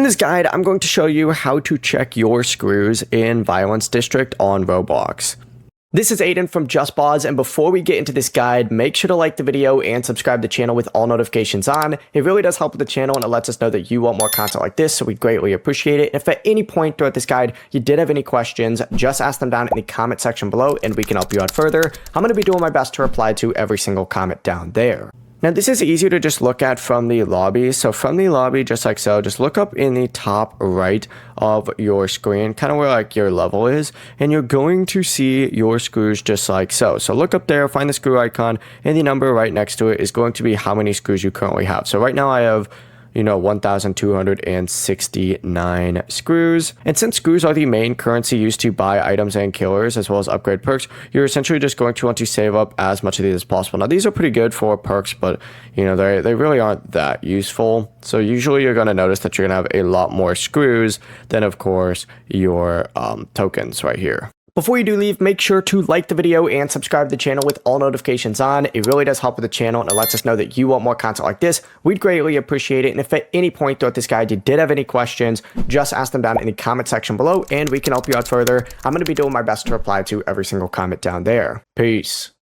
In this guide, I'm going to show you how to check your screws in Violence District on Roblox. This is Aiden from JustBoz, and before we get into this guide, make sure to like the video and subscribe to the channel with all notifications on. It really does help with the channel, and it lets us know that you want more content like this, so we greatly appreciate it. If at any point throughout this guide you did have any questions, just ask them down in the comment section below, and we can help you out further. I'm going to be doing my best to reply to every single comment down there. Now, this is easier to just look at from the lobby. So from the lobby, just like so, just look up in the top right of your screen, kind of where like your level is, and you're going to see your screws just like so. So look up there, find the screw icon, and the number right next to it is going to be how many screws you currently have. So right now I have 1,269 screws. And since screws are the main currency used to buy items and killers as well as upgrade perks, you're essentially just going to want to save up as much of these as possible. Now, these are pretty good for perks, but they really aren't that useful. So usually you're going to notice that you're going to have a lot more screws than, of course, your tokens right here. Before you do leave, make sure to like the video and subscribe to the channel with all notifications on. It really does help with the channel, and it lets us know that you want more content like this. We'd greatly appreciate it. And if at any point throughout this guide you did have any questions, just ask them down in the comment section below, and we can help you out further. I'm going to be doing my best to reply to every single comment down there. Peace.